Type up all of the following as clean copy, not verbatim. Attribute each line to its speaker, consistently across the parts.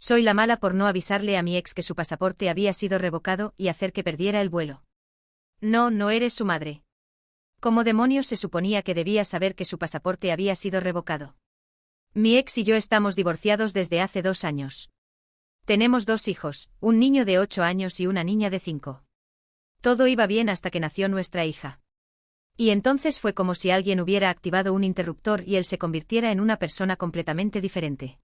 Speaker 1: Soy la mala por no avisarle a mi ex que su pasaporte había sido revocado y hacer que perdiera el vuelo. No, no eres su madre. ¿Cómo demonios se suponía que debía saber que su pasaporte había sido revocado? Mi ex y yo estamos divorciados desde hace 2 años. Tenemos 2 hijos, un niño de 8 años y una niña de 5. Todo iba bien hasta que nació nuestra hija. Y entonces fue como si alguien hubiera activado un interruptor y él se convirtiera en una persona completamente diferente.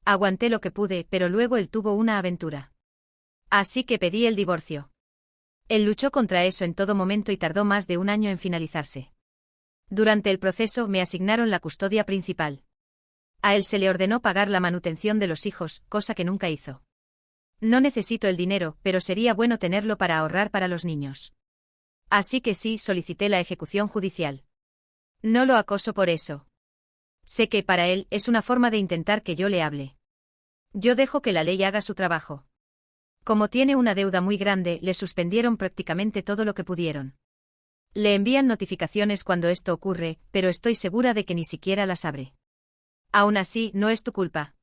Speaker 1: Aguanté lo que pude, pero luego él tuvo una aventura. Así que pedí el divorcio. Él luchó contra eso en todo momento y tardó más de 1 año en finalizarse. Durante el proceso me asignaron la custodia principal. A él se le ordenó pagar la manutención de los hijos, cosa que nunca hizo. No necesito el dinero, pero sería bueno tenerlo para ahorrar para los niños. Así que sí, solicité la ejecución judicial. No lo acoso por eso. Sé que para él es una forma de intentar que yo le hable. Yo dejo que la ley haga su trabajo. Como tiene una deuda muy grande, le suspendieron prácticamente todo lo que pudieron. Le envían notificaciones cuando esto ocurre, pero estoy segura de que ni siquiera las abre. Aún así, no es tu culpa.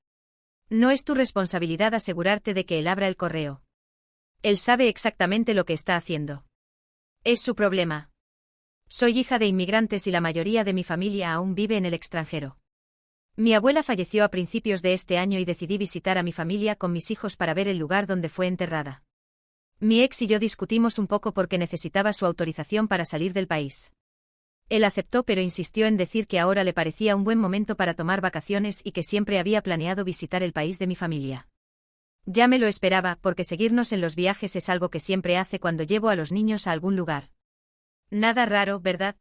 Speaker 1: No es tu responsabilidad asegurarte de que él abra el correo. Él sabe exactamente lo que está haciendo. Es su problema. Soy hija de inmigrantes y la mayoría de mi familia aún vive en el extranjero. Mi abuela falleció a principios de este año y decidí visitar a mi familia con mis hijos para ver el lugar donde fue enterrada. Mi ex y yo discutimos un poco porque necesitaba su autorización para salir del país. Él aceptó pero insistió en decir que ahora le parecía un buen momento para tomar vacaciones y que siempre había planeado visitar el país de mi familia. Ya me lo esperaba, porque seguirnos en los viajes es algo que siempre hace cuando llevo a los niños a algún lugar. Nada raro, ¿verdad?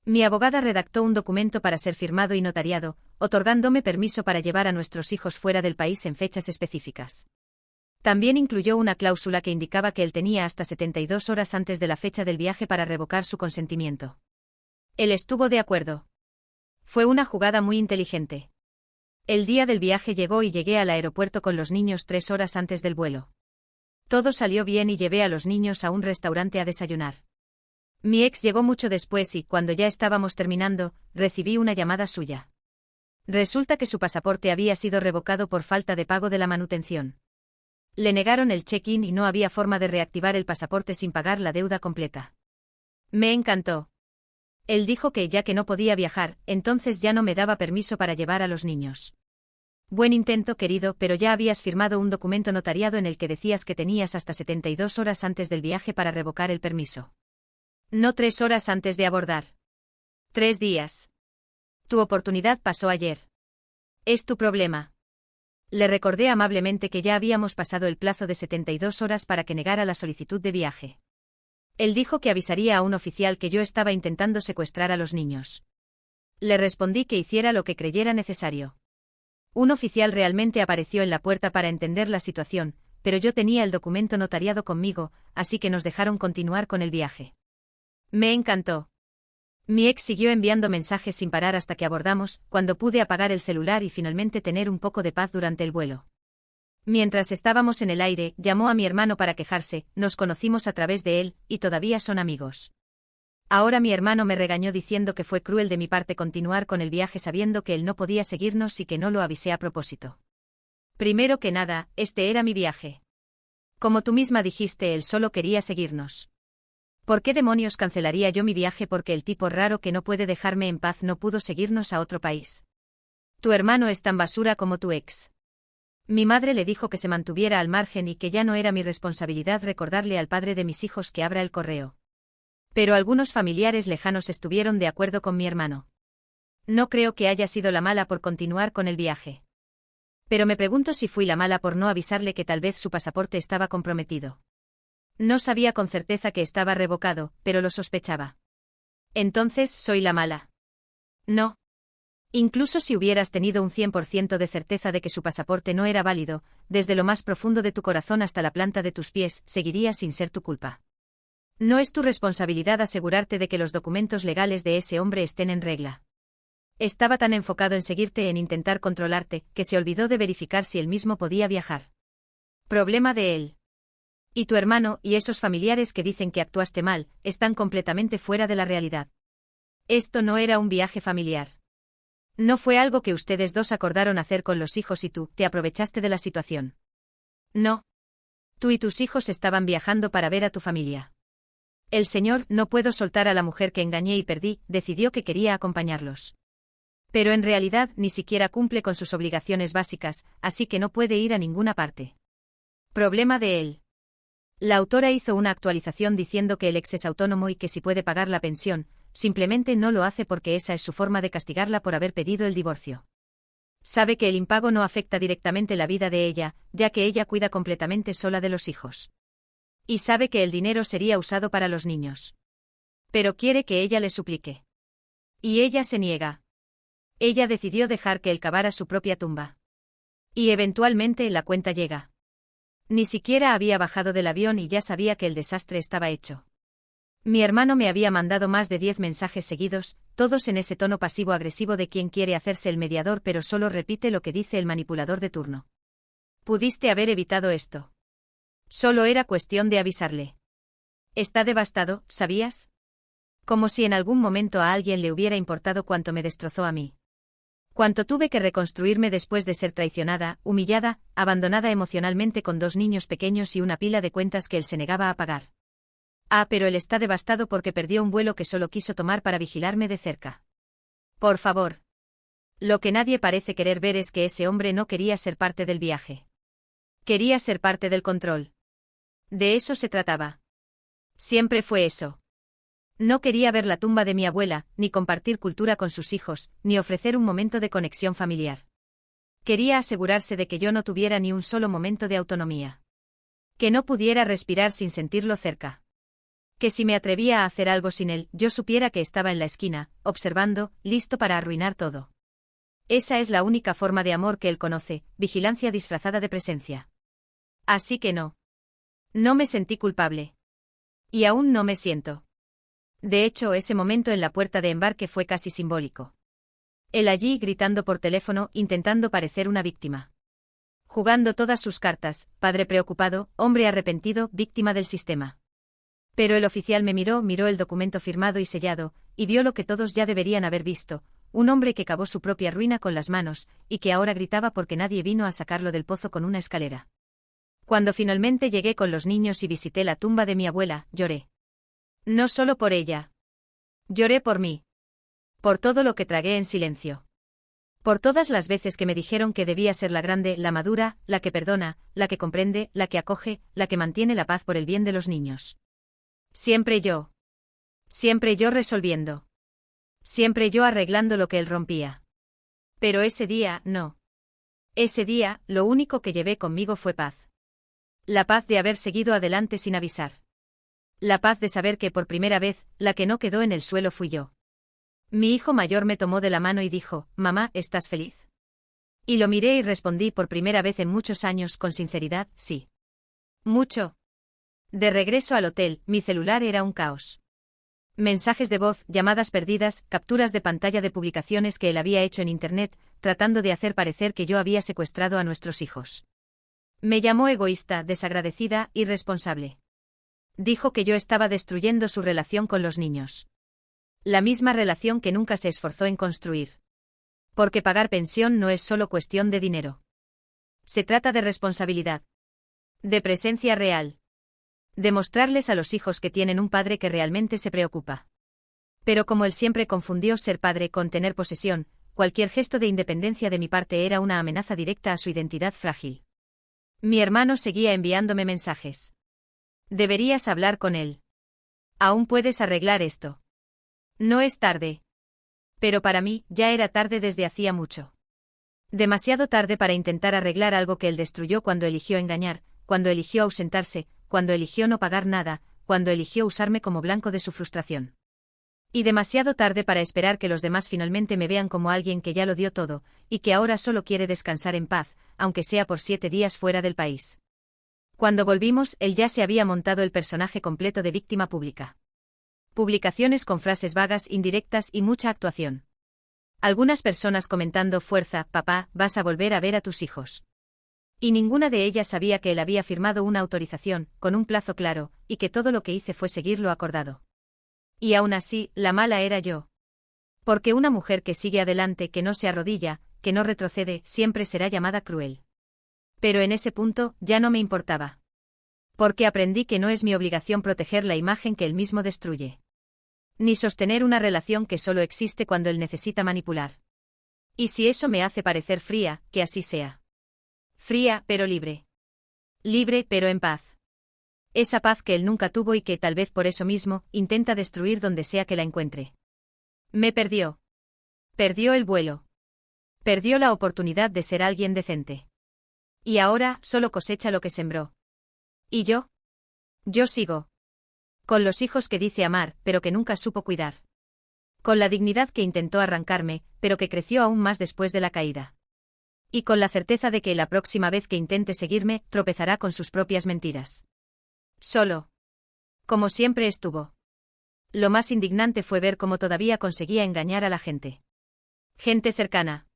Speaker 1: Mi abogada redactó un documento para ser firmado y notariado, otorgándome permiso para llevar a nuestros hijos fuera del país en fechas específicas. También incluyó una cláusula que indicaba que él tenía hasta 72 horas antes de la fecha del viaje para revocar su consentimiento. Él estuvo de acuerdo. Fue una jugada muy inteligente. El día del viaje llegó y llegué al aeropuerto con los niños 3 horas antes del vuelo. Todo salió bien y llevé a los niños a un restaurante a desayunar. Mi ex llegó mucho después y, cuando ya estábamos terminando, recibí una llamada suya. Resulta que su pasaporte había sido revocado por falta de pago de la manutención. Le negaron el check-in y no había forma de reactivar el pasaporte sin pagar la deuda completa. Me encantó. Él dijo que ya que no podía viajar, entonces ya no me daba permiso para llevar a los niños. Buen intento, querido, pero ya habías firmado un documento notariado en el que decías que tenías hasta 72 horas antes del viaje para revocar el permiso. No 3 horas antes de abordar. 3 días. Tu oportunidad pasó ayer. Es tu problema. Le recordé amablemente que ya habíamos pasado el plazo de 72 horas para que negara la solicitud de viaje. Él dijo que avisaría a un oficial que yo estaba intentando secuestrar a los niños. Le respondí que hiciera lo que creyera necesario. Un oficial realmente apareció en la puerta para entender la situación, pero yo tenía el documento notariado conmigo, así que nos dejaron continuar con el viaje. Me encantó. Mi ex siguió enviando mensajes sin parar hasta que abordamos, cuando pude apagar el celular y finalmente tener un poco de paz durante el vuelo. Mientras estábamos en el aire, llamó a mi hermano para quejarse, nos conocimos a través de él, y todavía son amigos. Ahora mi hermano me regañó diciendo que fue cruel de mi parte continuar con el viaje sabiendo que él no podía seguirnos y que no lo avisé a propósito. Primero que nada, este era mi viaje. Como tú misma dijiste, él solo quería seguirnos. ¿Por qué demonios cancelaría yo mi viaje porque el tipo raro que no puede dejarme en paz no pudo seguirnos a otro país? Tu hermano es tan basura como tu ex. Mi madre le dijo que se mantuviera al margen y que ya no era mi responsabilidad recordarle al padre de mis hijos que abra el correo. Pero algunos familiares lejanos estuvieron de acuerdo con mi hermano. No creo que haya sido la mala por continuar con el viaje. Pero me pregunto si fui la mala por no avisarle que tal vez su pasaporte estaba comprometido. No sabía con certeza que estaba revocado, pero lo sospechaba. Entonces, ¿soy la mala? No. Incluso si hubieras tenido un 100% de certeza de que su pasaporte no era válido, desde lo más profundo de tu corazón hasta la planta de tus pies, seguiría sin ser tu culpa. No es tu responsabilidad asegurarte de que los documentos legales de ese hombre estén en regla. Estaba tan enfocado en seguirte, en intentar controlarte, que se olvidó de verificar si él mismo podía viajar. Problema de él. Y tu hermano y esos familiares que dicen que actuaste mal, están completamente fuera de la realidad. Esto no era un viaje familiar. No fue algo que ustedes dos acordaron hacer con los hijos y tú te aprovechaste de la situación. No. Tú y tus hijos estaban viajando para ver a tu familia. El señor, no puedo soltar a la mujer que engañé y perdí, decidió que quería acompañarlos. Pero en realidad ni siquiera cumple con sus obligaciones básicas, así que no puede ir a ninguna parte. Problema de él. La autora hizo una actualización diciendo que el ex es autónomo y que si puede pagar la pensión, simplemente no lo hace porque esa es su forma de castigarla por haber pedido el divorcio. Sabe que el impago no afecta directamente la vida de ella, ya que ella cuida completamente sola de los hijos. Y sabe que el dinero sería usado para los niños. Pero quiere que ella le suplique. Y ella se niega. Ella decidió dejar que él cavara su propia tumba. Y eventualmente la cuenta llega. Ni siquiera había bajado del avión y ya sabía que el desastre estaba hecho. Mi hermano me había mandado más de 10 mensajes seguidos, todos en ese tono pasivo-agresivo de quien quiere hacerse el mediador pero solo repite lo que dice el manipulador de turno. Pudiste haber evitado esto. Solo era cuestión de avisarle. Está devastado, ¿sabías? Como si en algún momento a alguien le hubiera importado cuánto me destrozó a mí. Cuánto tuve que reconstruirme después de ser traicionada, humillada, abandonada emocionalmente con 2 niños pequeños y una pila de cuentas que él se negaba a pagar. Ah, pero él está devastado porque perdió un vuelo que solo quiso tomar para vigilarme de cerca. Por favor. Lo que nadie parece querer ver es que ese hombre no quería ser parte del viaje. Quería ser parte del control. De eso se trataba. Siempre fue eso. No quería ver la tumba de mi abuela, ni compartir cultura con sus hijos, ni ofrecer un momento de conexión familiar. Quería asegurarse de que yo no tuviera ni un solo momento de autonomía. Que no pudiera respirar sin sentirlo cerca. Que si me atrevía a hacer algo sin él, yo supiera que estaba en la esquina, observando, listo para arruinar todo. Esa es la única forma de amor que él conoce, vigilancia disfrazada de presencia. Así que no. No me sentí culpable. Y aún no me siento. De hecho, ese momento en la puerta de embarque fue casi simbólico. Él allí gritando por teléfono, intentando parecer una víctima. Jugando todas sus cartas, padre preocupado, hombre arrepentido, víctima del sistema. Pero el oficial me miró el documento firmado y sellado, y vio lo que todos ya deberían haber visto, un hombre que cavó su propia ruina con las manos, y que ahora gritaba porque nadie vino a sacarlo del pozo con una escalera. Cuando finalmente llegué con los niños y visité la tumba de mi abuela, lloré. No solo por ella. Lloré por mí. Por todo lo que tragué en silencio. Por todas las veces que me dijeron que debía ser la grande, la madura, la que perdona, la que comprende, la que acoge, la que mantiene la paz por el bien de los niños. Siempre yo. Siempre yo resolviendo. Siempre yo arreglando lo que él rompía. Pero ese día, no. Ese día, lo único que llevé conmigo fue paz. La paz de haber seguido adelante sin avisar. La paz de saber que por primera vez, la que no quedó en el suelo fui yo. Mi hijo mayor me tomó de la mano y dijo, «Mamá, ¿estás feliz?» Y lo miré y respondí por primera vez en muchos años con sinceridad, sí. Mucho. De regreso al hotel, mi celular era un caos. Mensajes de voz, llamadas perdidas, capturas de pantalla de publicaciones que él había hecho en internet, tratando de hacer parecer que yo había secuestrado a nuestros hijos. Me llamó egoísta, desagradecida, irresponsable. Dijo que yo estaba destruyendo su relación con los niños. La misma relación que nunca se esforzó en construir. Porque pagar pensión no es solo cuestión de dinero. Se trata de responsabilidad. De presencia real. Demostrarles a los hijos que tienen un padre que realmente se preocupa. Pero como él siempre confundió ser padre con tener posesión, cualquier gesto de independencia de mi parte era una amenaza directa a su identidad frágil. Mi hermano seguía enviándome mensajes. Deberías hablar con él. Aún puedes arreglar esto. No es tarde. Pero para mí, ya era tarde desde hacía mucho. Demasiado tarde para intentar arreglar algo que él destruyó cuando eligió engañar, cuando eligió ausentarse, cuando eligió no pagar nada, cuando eligió usarme como blanco de su frustración. Y demasiado tarde para esperar que los demás finalmente me vean como alguien que ya lo dio todo, y que ahora solo quiere descansar en paz, aunque sea por 7 días fuera del país. Cuando volvimos, él ya se había montado el personaje completo de víctima pública. Publicaciones con frases vagas, indirectas y mucha actuación. Algunas personas comentando «Fuerza, papá, vas a volver a ver a tus hijos». Y ninguna de ellas sabía que él había firmado una autorización, con un plazo claro, y que todo lo que hice fue seguir lo acordado. Y aún así, la mala era yo. Porque una mujer que sigue adelante, que no se arrodilla, que no retrocede, siempre será llamada cruel. Pero en ese punto, ya no me importaba. Porque aprendí que no es mi obligación proteger la imagen que él mismo destruye. Ni sostener una relación que solo existe cuando él necesita manipular. Y si eso me hace parecer fría, que así sea. Fría, pero libre. Libre, pero en paz. Esa paz que él nunca tuvo y que, tal vez por eso mismo, intenta destruir donde sea que la encuentre. Me perdió. Perdió el vuelo. Perdió la oportunidad de ser alguien decente. Y ahora, solo cosecha lo que sembró. ¿Y yo? Yo sigo. Con los hijos que dice amar, pero que nunca supo cuidar. Con la dignidad que intentó arrancarme, pero que creció aún más después de la caída. Y con la certeza de que la próxima vez que intente seguirme, tropezará con sus propias mentiras. Solo. Como siempre estuvo. Lo más indignante fue ver cómo todavía conseguía engañar a la gente. Gente cercana.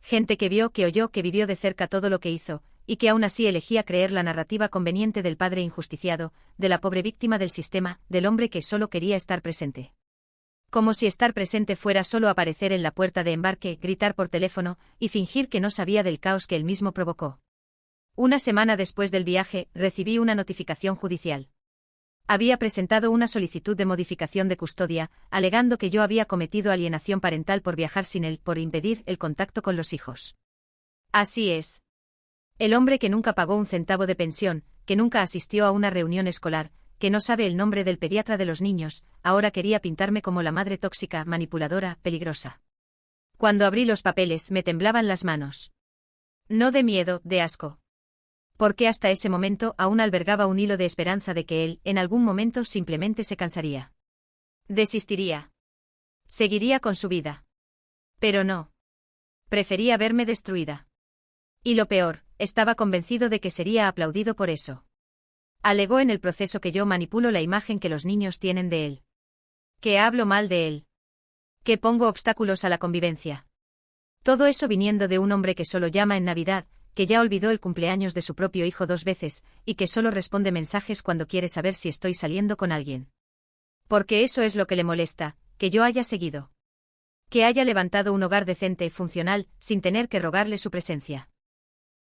Speaker 1: Gente que vio, que oyó, que vivió de cerca todo lo que hizo, y que aún así elegía creer la narrativa conveniente del padre injusticiado, de la pobre víctima del sistema, del hombre que solo quería estar presente. Como si estar presente fuera solo aparecer en la puerta de embarque, gritar por teléfono, y fingir que no sabía del caos que él mismo provocó. Una semana después del viaje, recibí una notificación judicial. Había presentado una solicitud de modificación de custodia, alegando que yo había cometido alienación parental por viajar sin él, por impedir el contacto con los hijos. Así es. El hombre que nunca pagó un centavo de pensión, que nunca asistió a una reunión escolar, que no sabe el nombre del pediatra de los niños, ahora quería pintarme como la madre tóxica, manipuladora, peligrosa. Cuando abrí los papeles me temblaban las manos. No de miedo, de asco. Porque hasta ese momento aún albergaba un hilo de esperanza de que él, en algún momento, simplemente se cansaría. Desistiría. Seguiría con su vida. Pero no. Prefería verme destruida. Y lo peor, estaba convencido de que sería aplaudido por eso. Alegó en el proceso que yo manipulo la imagen que los niños tienen de él. Que hablo mal de él. Que pongo obstáculos a la convivencia. Todo eso viniendo de un hombre que solo llama en Navidad, que ya olvidó el cumpleaños de su propio hijo 2 veces, y que solo responde mensajes cuando quiere saber si estoy saliendo con alguien. Porque eso es lo que le molesta, que yo haya seguido. Que haya levantado un hogar decente y funcional, sin tener que rogarle su presencia.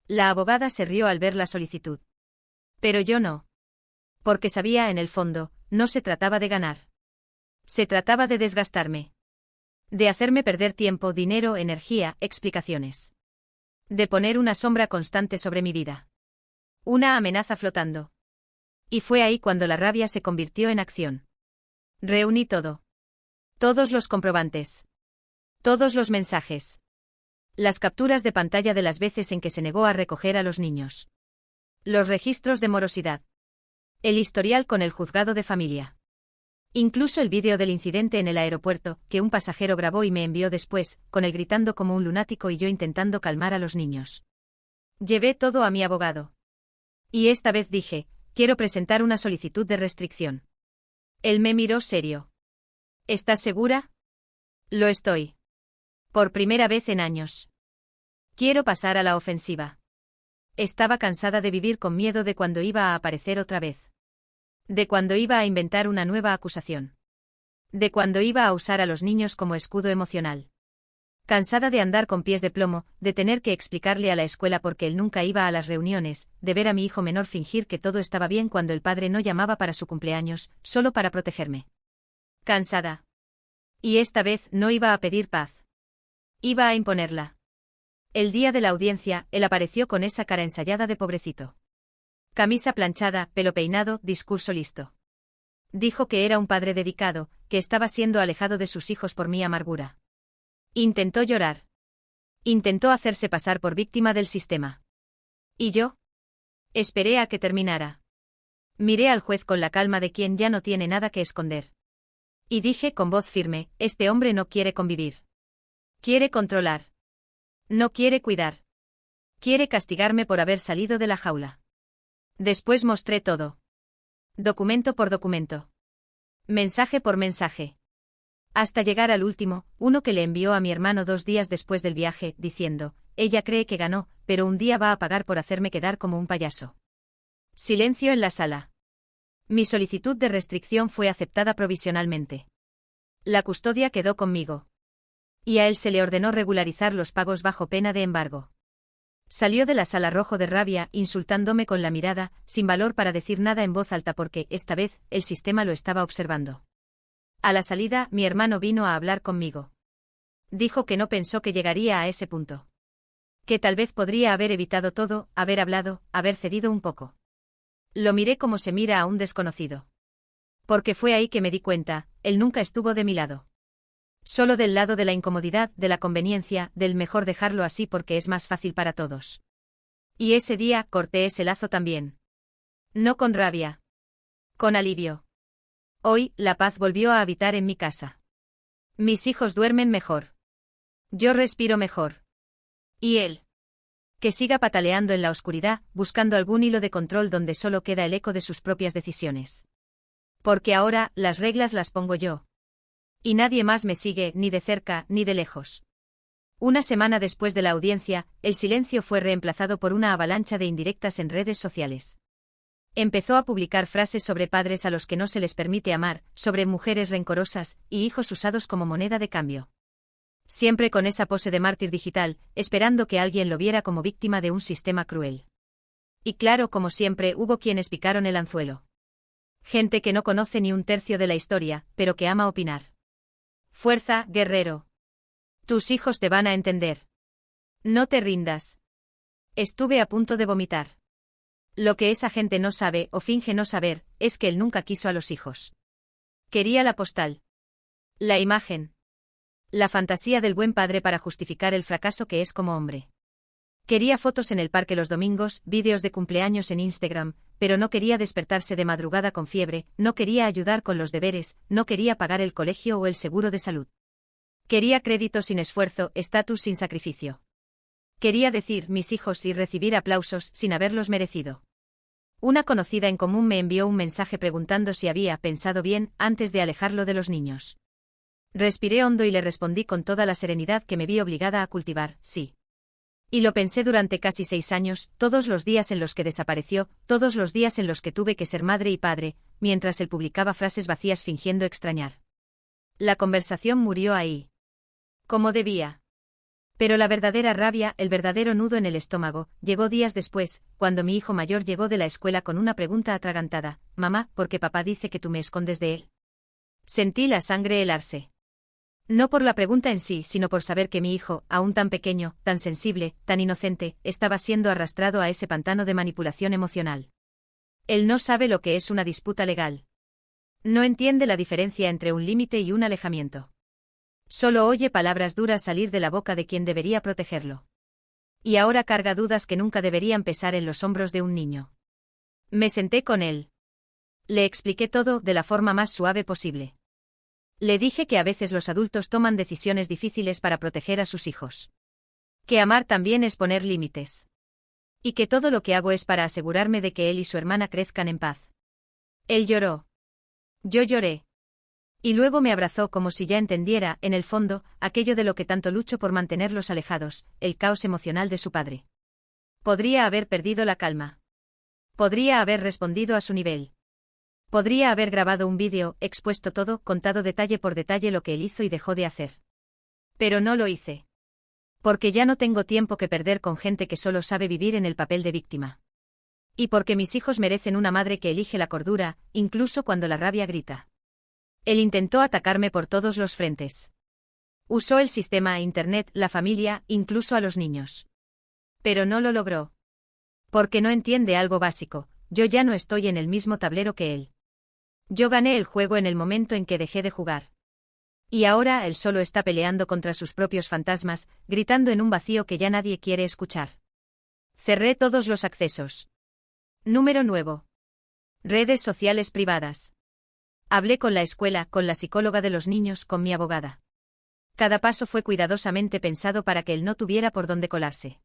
Speaker 1: La abogada se rió al ver la solicitud. Pero yo no. Porque sabía en el fondo, no se trataba de ganar. Se trataba de desgastarme. De hacerme perder tiempo, dinero, energía, explicaciones. De poner una sombra constante sobre mi vida. Una amenaza flotando. Y fue ahí cuando la rabia se convirtió en acción. Reuní todo. Todos los comprobantes. Todos los mensajes. Las capturas de pantalla de las veces en que se negó a recoger a los niños. Los registros de morosidad. El historial con el juzgado de familia. Incluso el vídeo del incidente en el aeropuerto, que un pasajero grabó y me envió después, con él gritando como un lunático y yo intentando calmar a los niños. Llevé todo a mi abogado. Y esta vez dije, quiero presentar una solicitud de restricción. Él me miró serio. ¿Estás segura? Lo estoy. Por primera vez en años. Quiero pasar a la ofensiva. Estaba cansada de vivir con miedo de cuando iba a aparecer otra vez. De cuando iba a inventar una nueva acusación. De cuando iba a usar a los niños como escudo emocional. Cansada de andar con pies de plomo, de tener que explicarle a la escuela por qué él nunca iba a las reuniones, de ver a mi hijo menor fingir que todo estaba bien cuando el padre no llamaba para su cumpleaños, solo para protegerme. Cansada. Y esta vez no iba a pedir paz. Iba a imponerla. El día de la audiencia, él apareció con esa cara ensayada de pobrecito. Camisa planchada, pelo peinado, discurso listo. Dijo que era un padre dedicado, que estaba siendo alejado de sus hijos por mi amargura. Intentó llorar. Intentó hacerse pasar por víctima del sistema. ¿Y yo? Esperé a que terminara. Miré al juez con la calma de quien ya no tiene nada que esconder. Y dije con voz firme, este hombre no quiere convivir. Quiere controlar. No quiere cuidar. Quiere castigarme por haber salido de la jaula. Después mostré todo. Documento por documento. Mensaje por mensaje. Hasta llegar al último, uno que le envió a mi hermano 2 días después del viaje, diciendo, ella cree que ganó, pero un día va a pagar por hacerme quedar como un payaso. Silencio en la sala. Mi solicitud de restricción fue aceptada provisionalmente. La custodia quedó conmigo. Y a él se le ordenó regularizar los pagos bajo pena de embargo. Salió de la sala rojo de rabia, insultándome con la mirada, sin valor para decir nada en voz alta porque, esta vez, el sistema lo estaba observando. A la salida, mi hermano vino a hablar conmigo. Dijo que no pensó que llegaría a ese punto. Que tal vez podría haber evitado todo, haber hablado, haber cedido un poco. Lo miré como se mira a un desconocido. Porque fue ahí que me di cuenta, él nunca estuvo de mi lado. Solo del lado de la incomodidad, de la conveniencia, del mejor dejarlo así porque es más fácil para todos. Y ese día corté ese lazo también. No con rabia. Con alivio. Hoy, la paz volvió a habitar en mi casa. Mis hijos duermen mejor. Yo respiro mejor. ¿Y él? Que siga pataleando en la oscuridad, buscando algún hilo de control donde solo queda el eco de sus propias decisiones. Porque ahora, las reglas las pongo yo. Y nadie más me sigue, ni de cerca, ni de lejos. Una semana después de la audiencia, el silencio fue reemplazado por una avalancha de indirectas en redes sociales. Empezó a publicar frases sobre padres a los que no se les permite amar, sobre mujeres rencorosas, y hijos usados como moneda de cambio. Siempre con esa pose de mártir digital, esperando que alguien lo viera como víctima de un sistema cruel. Y claro, como siempre, hubo quienes picaron el anzuelo. Gente que no conoce ni un tercio de la historia, pero que ama opinar. Fuerza, guerrero. Tus hijos te van a entender. No te rindas. Estuve a punto de vomitar. Lo que esa gente no sabe, o finge no saber, es que él nunca quiso a los hijos. Quería la postal. La imagen. La fantasía del buen padre para justificar el fracaso que es como hombre. Quería fotos en el parque los domingos, vídeos de cumpleaños en Instagram, pero no quería despertarse de madrugada con fiebre, no quería ayudar con los deberes, no quería pagar el colegio o el seguro de salud. Quería crédito sin esfuerzo, estatus sin sacrificio. Quería decir mis hijos y recibir aplausos sin haberlos merecido. Una conocida en común me envió un mensaje preguntando si había pensado bien antes de alejarlo de los niños. Respiré hondo y le respondí con toda la serenidad que me vi obligada a cultivar, sí. Y lo pensé durante casi 6 años, todos los días en los que desapareció, todos los días en los que tuve que ser madre y padre, mientras él publicaba frases vacías fingiendo extrañar. La conversación murió ahí. Como debía. Pero la verdadera rabia, el verdadero nudo en el estómago, llegó días después, cuando mi hijo mayor llegó de la escuela con una pregunta atragantada: «Mamá, ¿por qué papá dice que tú me escondes de él?» Sentí la sangre helarse. No por la pregunta en sí, sino por saber que mi hijo, aún tan pequeño, tan sensible, tan inocente, estaba siendo arrastrado a ese pantano de manipulación emocional. Él no sabe lo que es una disputa legal. No entiende la diferencia entre un límite y un alejamiento. Solo oye palabras duras salir de la boca de quien debería protegerlo. Y ahora carga dudas que nunca deberían pesar en los hombros de un niño. Me senté con él. Le expliqué todo de la forma más suave posible. Le dije que a veces los adultos toman decisiones difíciles para proteger a sus hijos. Que amar también es poner límites. Y que todo lo que hago es para asegurarme de que él y su hermana crezcan en paz. Él lloró. Yo lloré. Y luego me abrazó como si ya entendiera, en el fondo, aquello de lo que tanto lucho por mantenerlos alejados, el caos emocional de su padre. Podría haber perdido la calma. Podría haber respondido a su nivel. Podría haber grabado un vídeo, expuesto todo, contado detalle por detalle lo que él hizo y dejó de hacer. Pero no lo hice. Porque ya no tengo tiempo que perder con gente que solo sabe vivir en el papel de víctima. Y porque mis hijos merecen una madre que elige la cordura, incluso cuando la rabia grita. Él intentó atacarme por todos los frentes. Usó el sistema, Internet, la familia, incluso a los niños. Pero no lo logró. Porque no entiende algo básico: yo ya no estoy en el mismo tablero que él. Yo gané el juego en el momento en que dejé de jugar. Y ahora él solo está peleando contra sus propios fantasmas, gritando en un vacío que ya nadie quiere escuchar. Cerré todos los accesos. Número nuevo. Redes sociales privadas. Hablé con la escuela, con la psicóloga de los niños, con mi abogada. Cada paso fue cuidadosamente pensado para que él no tuviera por dónde colarse.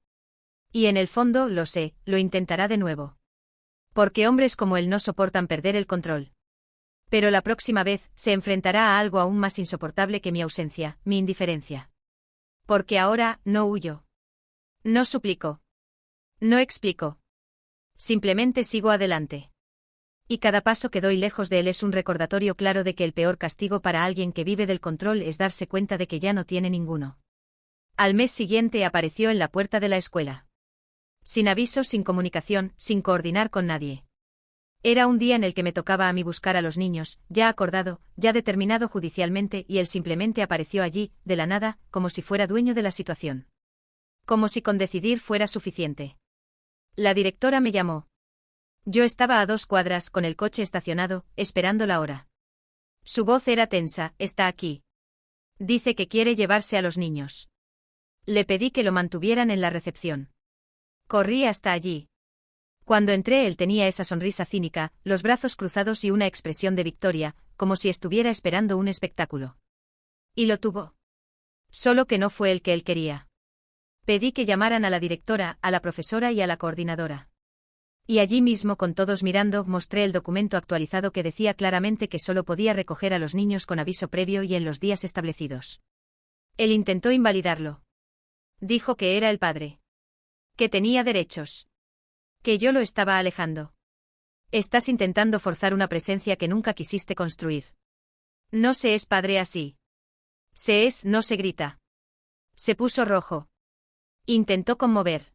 Speaker 1: Y en el fondo, lo sé, lo intentará de nuevo. Porque hombres como él no soportan perder el control. Pero la próxima vez, se enfrentará a algo aún más insoportable que mi ausencia, mi indiferencia. Porque ahora, no huyo. No suplico. No explico. Simplemente sigo adelante. Y cada paso que doy lejos de él es un recordatorio claro de que el peor castigo para alguien que vive del control es darse cuenta de que ya no tiene ninguno. Al mes siguiente apareció en la puerta de la escuela. Sin aviso, sin comunicación, sin coordinar con nadie. Era un día en el que me tocaba a mí buscar a los niños, ya acordado, ya determinado judicialmente, y él simplemente apareció allí, de la nada, como si fuera dueño de la situación. Como si con decidir fuera suficiente. La directora me llamó. Yo estaba a 2 cuadras, con el coche estacionado, esperando la hora. Su voz era tensa. Está aquí. Dice que quiere llevarse a los niños. Le pedí que lo mantuvieran en la recepción. Corrí hasta allí. Cuando entré él tenía esa sonrisa cínica, los brazos cruzados y una expresión de victoria, como si estuviera esperando un espectáculo. Y lo tuvo. Solo que no fue el que él quería. Pedí que llamaran a la directora, a la profesora y a la coordinadora. Y allí mismo, con todos mirando, mostré el documento actualizado que decía claramente que solo podía recoger a los niños con aviso previo y en los días establecidos. Él intentó invalidarlo. Dijo que era el padre. Que tenía derechos. Que yo lo estaba alejando. Estás intentando forzar una presencia que nunca quisiste construir. No se es padre así. No se grita. Se puso rojo. Intentó conmover.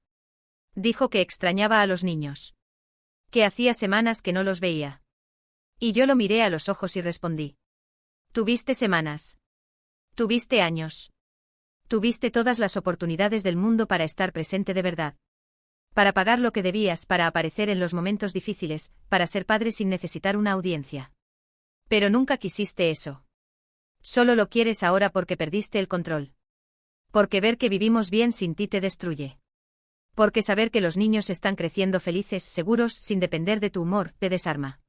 Speaker 1: Dijo que extrañaba a los niños. Que hacía semanas que no los veía. Y yo lo miré a los ojos y respondí. Tuviste semanas. Tuviste años. Tuviste todas las oportunidades del mundo para estar presente de verdad. Para pagar lo que debías, para aparecer en los momentos difíciles, para ser padre sin necesitar una audiencia. Pero nunca quisiste eso. Solo lo quieres ahora porque perdiste el control. Porque ver que vivimos bien sin ti te destruye. Porque saber que los niños están creciendo felices, seguros, sin depender de tu humor, te desarma.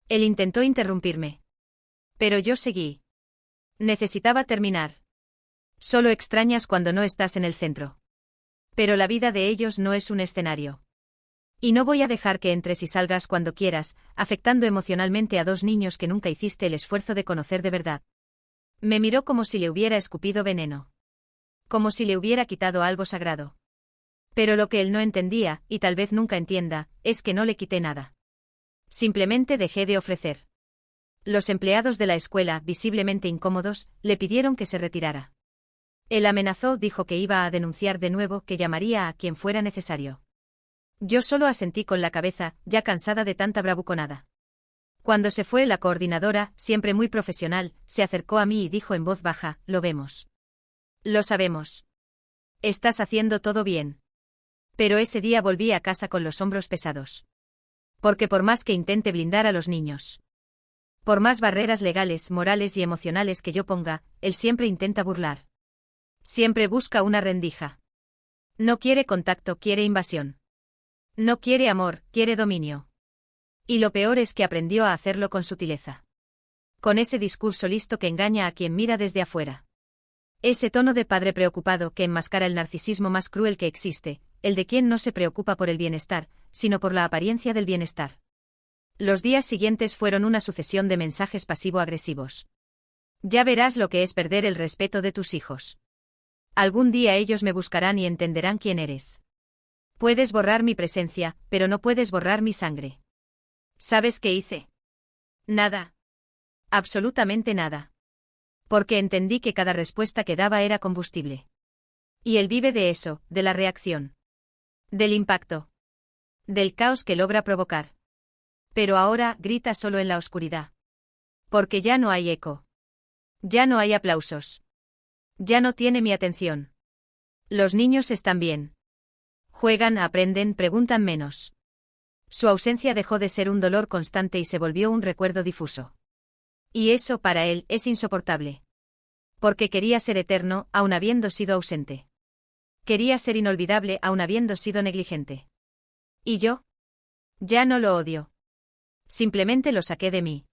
Speaker 1: Él intentó interrumpirme. Pero yo seguí. Necesitaba terminar. Solo extrañas cuando no estás en el centro. Pero la vida de ellos no es un escenario. Y no voy a dejar que entres y salgas cuando quieras, afectando emocionalmente a 2 niños que nunca hiciste el esfuerzo de conocer de verdad. Me miró como si le hubiera escupido veneno. Como si le hubiera quitado algo sagrado. Pero lo que él no entendía, y tal vez nunca entienda, es que no le quité nada. Simplemente dejé de ofrecer. Los empleados de la escuela, visiblemente incómodos, le pidieron que se retirara. Él amenazó, dijo que iba a denunciar de nuevo, que llamaría a quien fuera necesario. Yo solo asentí con la cabeza, ya cansada de tanta bravuconada. Cuando se fue, la coordinadora, siempre muy profesional, se acercó a mí y dijo en voz baja, lo vemos. Lo sabemos. Estás haciendo todo bien. Pero ese día volví a casa con los hombros pesados. Porque por más que intente blindar a los niños, por más barreras legales, morales y emocionales que yo ponga, él siempre intenta burlar. Siempre busca una rendija. No quiere contacto, quiere invasión. No quiere amor, quiere dominio. Y lo peor es que aprendió a hacerlo con sutileza. Con ese discurso listo que engaña a quien mira desde afuera. Ese tono de padre preocupado que enmascara el narcisismo más cruel que existe, el de quien no se preocupa por el bienestar, sino por la apariencia del bienestar. Los días siguientes fueron una sucesión de mensajes pasivo-agresivos. Ya verás lo que es perder el respeto de tus hijos. Algún día ellos me buscarán y entenderán quién eres. Puedes borrar mi presencia, pero no puedes borrar mi sangre. ¿Sabes qué hice? Nada. Absolutamente nada. Porque entendí que cada respuesta que daba era combustible. Y él vive de eso, de la reacción. Del impacto. Del caos que logra provocar. Pero ahora grita solo en la oscuridad. Porque ya no hay eco. Ya no hay aplausos. Ya no tiene mi atención. Los niños están bien. Juegan, aprenden, preguntan menos. Su ausencia dejó de ser un dolor constante y se volvió un recuerdo difuso. Y eso para él es insoportable. Porque quería ser eterno, aun habiendo sido ausente. Quería ser inolvidable, aun habiendo sido negligente. ¿Y yo? Ya no lo odio. Simplemente lo saqué de mí.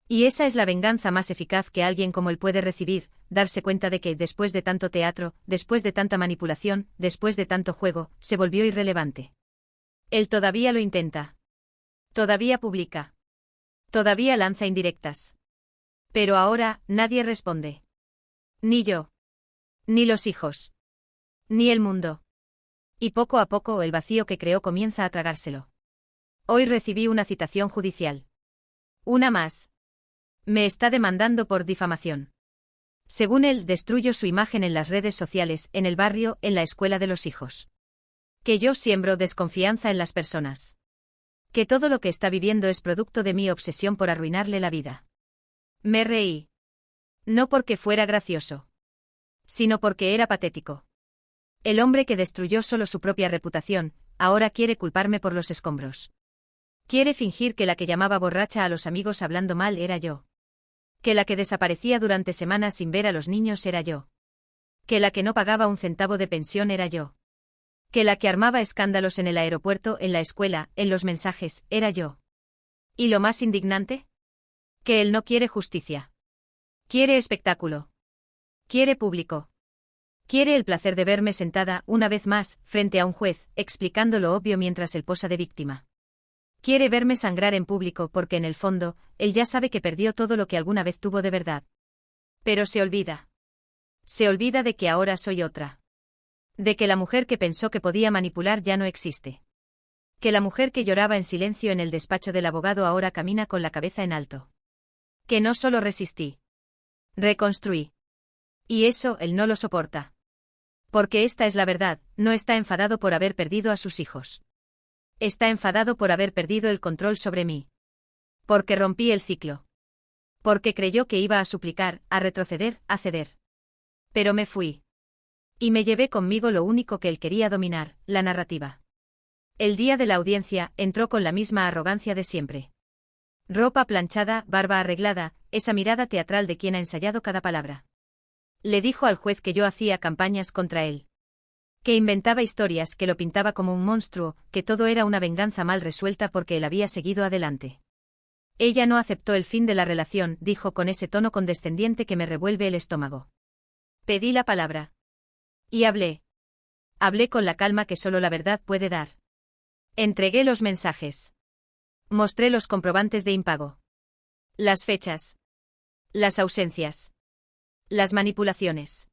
Speaker 1: Y esa es la venganza más eficaz que alguien como él puede recibir, darse cuenta de que, después de tanto teatro, después de tanta manipulación, después de tanto juego, se volvió irrelevante. Él todavía lo intenta. Todavía publica. Todavía lanza indirectas. Pero ahora, nadie responde. Ni yo. Ni los hijos. Ni el mundo. Y poco a poco el vacío que creó comienza a tragárselo. Hoy recibí una citación judicial. Una más. Me está demandando por difamación. Según él, destruyo su imagen en las redes sociales, en el barrio, en la escuela de los hijos. Que yo siembro desconfianza en las personas. Que todo lo que está viviendo es producto de mi obsesión por arruinarle la vida. Me reí. No porque fuera gracioso, sino porque era patético. El hombre que destruyó solo su propia reputación, ahora quiere culparme por los escombros. Quiere fingir que la que llamaba borracha a los amigos hablando mal era yo. Que la que desaparecía durante semanas sin ver a los niños era yo. Que la que no pagaba un centavo de pensión era yo. Que la que armaba escándalos en el aeropuerto, en la escuela, en los mensajes, era yo. ¿Y lo más indignante? Que él no quiere justicia. Quiere espectáculo. Quiere público. Quiere el placer de verme sentada, una vez más, frente a un juez, explicando lo obvio mientras él posa de víctima. Quiere verme sangrar en público porque en el fondo, él ya sabe que perdió todo lo que alguna vez tuvo de verdad. Pero se olvida. Se olvida de que ahora soy otra. De que la mujer que pensó que podía manipular ya no existe. Que la mujer que lloraba en silencio en el despacho del abogado ahora camina con la cabeza en alto. Que no solo resistí. Reconstruí. Y eso él no lo soporta. Porque esta es la verdad, no está enfadado por haber perdido a sus hijos. Está enfadado por haber perdido el control sobre mí. Porque rompí el ciclo. Porque creyó que iba a suplicar, a retroceder, a ceder. Pero me fui. Y me llevé conmigo lo único que él quería dominar, la narrativa. El día de la audiencia, entró con la misma arrogancia de siempre. Ropa planchada, barba arreglada, esa mirada teatral de quien ha ensayado cada palabra. Le dijo al juez que yo hacía campañas contra él. Que inventaba historias, que lo pintaba como un monstruo, que todo era una venganza mal resuelta porque él había seguido adelante. Ella no aceptó el fin de la relación, dijo con ese tono condescendiente que me revuelve el estómago. Pedí la palabra. Y hablé. Hablé con la calma que solo la verdad puede dar. Entregué los mensajes. Mostré los comprobantes de impago. Las fechas. Las ausencias. Las manipulaciones.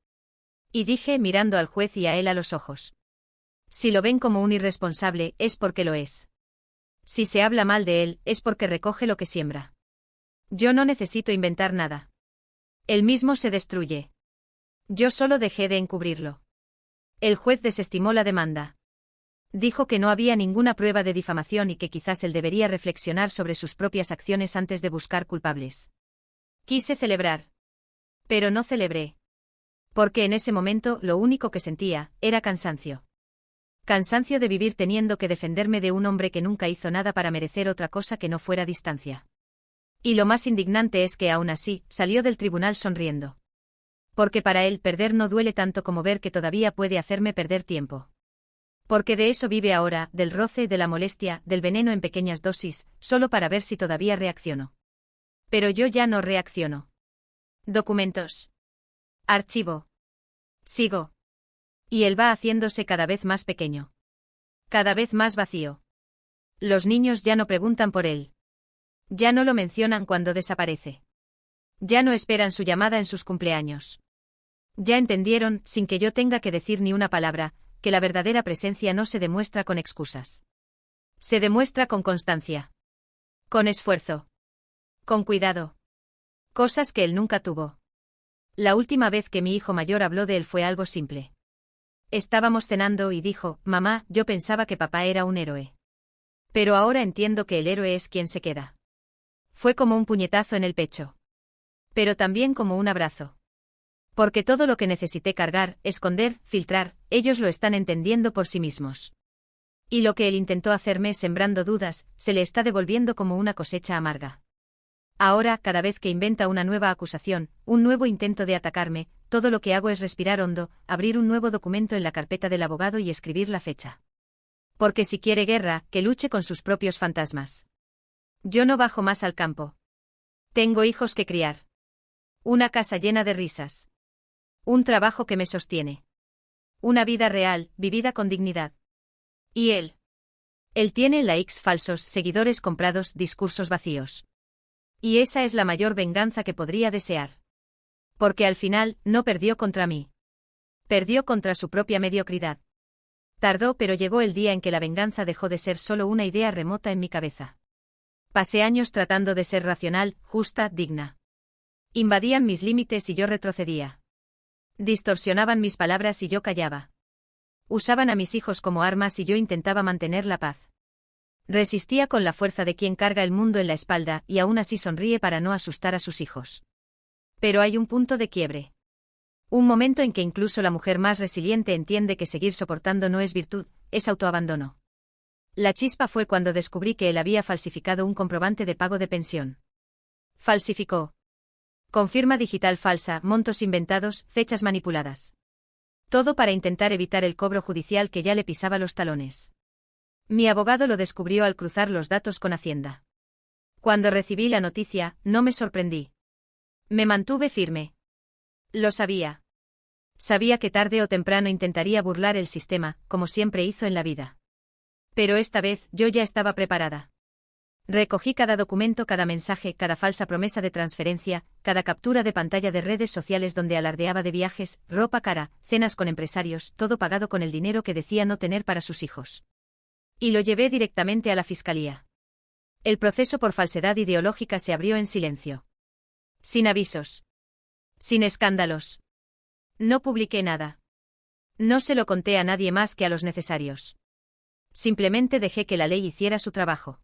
Speaker 1: Y dije mirando al juez y a él a los ojos. Si lo ven como un irresponsable, es porque lo es. Si se habla mal de él, es porque recoge lo que siembra. Yo no necesito inventar nada. Él mismo se destruye. Yo solo dejé de encubrirlo. El juez desestimó la demanda. Dijo que no había ninguna prueba de difamación y que quizás él debería reflexionar sobre sus propias acciones antes de buscar culpables. Quise celebrar. Pero no celebré. Porque en ese momento lo único que sentía era cansancio. Cansancio de vivir teniendo que defenderme de un hombre que nunca hizo nada para merecer otra cosa que no fuera distancia. Y lo más indignante es que aún así, salió del tribunal sonriendo. Porque para él perder no duele tanto como ver que todavía puede hacerme perder tiempo. Porque de eso vive ahora, del roce, de la molestia, del veneno en pequeñas dosis, solo para ver si todavía reacciono. Pero yo ya no reacciono. Documentos. Archivo. Sigo. Y él va haciéndose cada vez más pequeño. Cada vez más vacío. Los niños ya no preguntan por él. Ya no lo mencionan cuando desaparece. Ya no esperan su llamada en sus cumpleaños. Ya entendieron, sin que yo tenga que decir ni una palabra, que la verdadera presencia no se demuestra con excusas. Se demuestra con constancia. Con esfuerzo. Con cuidado. Cosas que él nunca tuvo. La última vez que mi hijo mayor habló de él fue algo simple. Estábamos cenando y dijo, mamá, yo pensaba que papá era un héroe. Pero ahora entiendo que el héroe es quien se queda. Fue como un puñetazo en el pecho. Pero también como un abrazo. Porque todo lo que necesité cargar, esconder, filtrar, ellos lo están entendiendo por sí mismos. Y lo que él intentó hacerme sembrando dudas, se le está devolviendo como una cosecha amarga. Ahora, cada vez que inventa una nueva acusación, un nuevo intento de atacarme, todo lo que hago es respirar hondo, abrir un nuevo documento en la carpeta del abogado y escribir la fecha. Porque si quiere guerra, que luche con sus propios fantasmas. Yo no bajo más al campo. Tengo hijos que criar. Una casa llena de risas. Un trabajo que me sostiene. Una vida real, vivida con dignidad. ¿Y él? Él tiene likes falsos, seguidores comprados, discursos vacíos. Y esa es la mayor venganza que podría desear. Porque al final, no perdió contra mí. Perdió contra su propia mediocridad. Tardó, pero llegó el día en que la venganza dejó de ser solo una idea remota en mi cabeza. Pasé años tratando de ser racional, justa, digna. Invadían mis límites y yo retrocedía. Distorsionaban mis palabras y yo callaba. Usaban a mis hijos como armas y yo intentaba mantener la paz. Resistía con la fuerza de quien carga el mundo en la espalda y aún así sonríe para no asustar a sus hijos. Pero hay un punto de quiebre. Un momento en que incluso la mujer más resiliente entiende que seguir soportando no es virtud, es autoabandono. La chispa fue cuando descubrí que él había falsificado un comprobante de pago de pensión. Falsificó. Con firma digital falsa, montos inventados, fechas manipuladas. Todo para intentar evitar el cobro judicial que ya le pisaba los talones. Mi abogado lo descubrió al cruzar los datos con Hacienda. Cuando recibí la noticia, no me sorprendí. Me mantuve firme. Lo sabía. Sabía que tarde o temprano intentaría burlar el sistema, como siempre hizo en la vida. Pero esta vez yo ya estaba preparada. Recogí cada documento, cada mensaje, cada falsa promesa de transferencia, cada captura de pantalla de redes sociales donde alardeaba de viajes, ropa cara, cenas con empresarios, todo pagado con el dinero que decía no tener para sus hijos. Y lo llevé directamente a la fiscalía. El proceso por falsedad ideológica se abrió en silencio. Sin avisos. Sin escándalos. No publiqué nada. No se lo conté a nadie más que a los necesarios. Simplemente dejé que la ley hiciera su trabajo.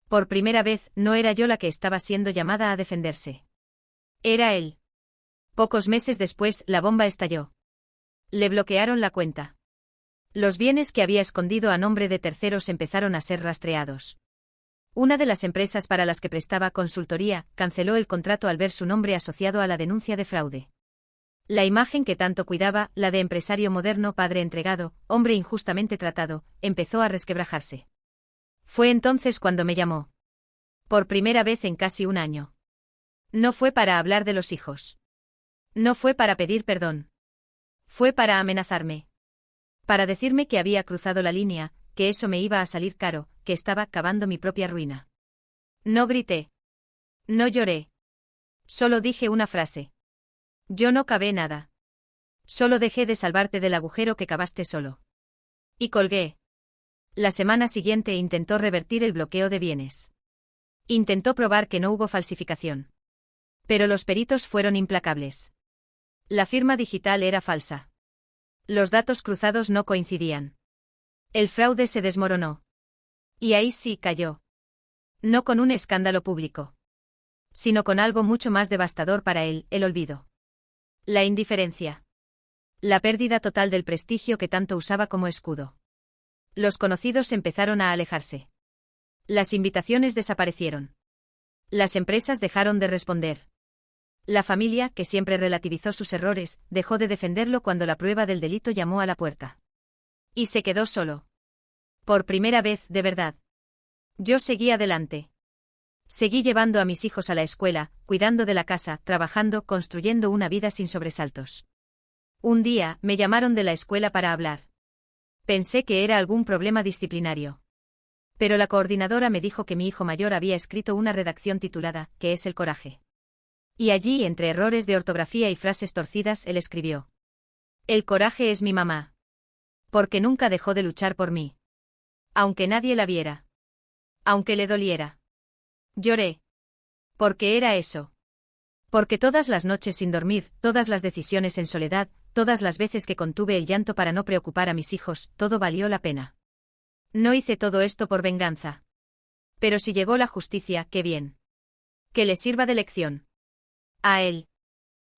Speaker 1: Por primera vez, no era yo la que estaba siendo llamada a defenderse. Era él. Pocos meses después, la bomba estalló. Le bloquearon la cuenta. Los bienes que había escondido a nombre de terceros empezaron a ser rastreados. Una de las empresas para las que prestaba consultoría canceló el contrato al ver su nombre asociado a la denuncia de fraude. La imagen que tanto cuidaba, la de empresario moderno, padre entregado, hombre injustamente tratado, empezó a resquebrajarse. Fue entonces cuando me llamó. Por primera vez en casi un año. No fue para hablar de los hijos. No fue para pedir perdón. Fue para amenazarme. Para decirme que había cruzado la línea, que eso me iba a salir caro, que estaba cavando mi propia ruina. No grité. No lloré. Solo dije una frase. Yo no cavé nada. Solo dejé de salvarte del agujero que cavaste solo. Y colgué. La semana siguiente intentó revertir el bloqueo de bienes. Intentó probar que no hubo falsificación. Pero los peritos fueron implacables. La firma digital era falsa. Los datos cruzados no coincidían. El fraude se desmoronó. Y ahí sí cayó. No con un escándalo público. Sino con algo mucho más devastador para él, el olvido. La indiferencia. La pérdida total del prestigio que tanto usaba como escudo. Los conocidos empezaron a alejarse. Las invitaciones desaparecieron. Las empresas dejaron de responder. La familia, que siempre relativizó sus errores, dejó de defenderlo cuando la prueba del delito llamó a la puerta. Y se quedó solo. Por primera vez, de verdad. Yo seguí adelante. Seguí llevando a mis hijos a la escuela, cuidando de la casa, trabajando, construyendo una vida sin sobresaltos. Un día, me llamaron de la escuela para hablar. Pensé que era algún problema disciplinario. Pero la coordinadora me dijo que mi hijo mayor había escrito una redacción titulada «¿Qué es el coraje?». Y allí, entre errores de ortografía y frases torcidas, él escribió: «El coraje es mi mamá. Porque nunca dejó de luchar por mí. Aunque nadie la viera. Aunque le doliera». Lloré. Porque era eso. Porque todas las noches sin dormir, todas las decisiones en soledad, todas las veces que contuve el llanto para no preocupar a mis hijos, todo valió la pena. No hice todo esto por venganza. Pero si llegó la justicia, qué bien. Que le sirva de lección. A él.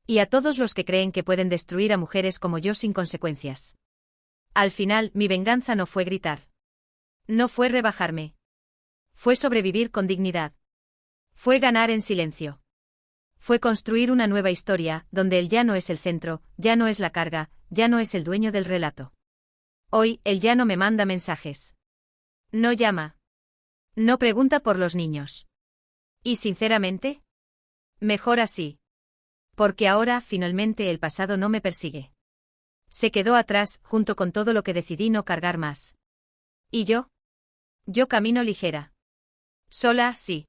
Speaker 1: Y a todos los que creen que pueden destruir a mujeres como yo sin consecuencias. Al final, mi venganza no fue gritar. No fue rebajarme. Fue sobrevivir con dignidad. Fue ganar en silencio. Fue construir una nueva historia, donde él ya no es el centro, ya no es la carga, ya no es el dueño del relato. Hoy, él ya no me manda mensajes. No llama. No pregunta por los niños. Y sinceramente, mejor así. Porque ahora, finalmente, el pasado no me persigue. Se quedó atrás, junto con todo lo que decidí no cargar más. ¿Y yo? Yo camino ligera. Sola, sí.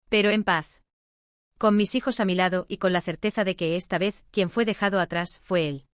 Speaker 1: Pero en paz. Con mis hijos a mi lado y con la certeza de que esta vez, quien fue dejado atrás, fue él.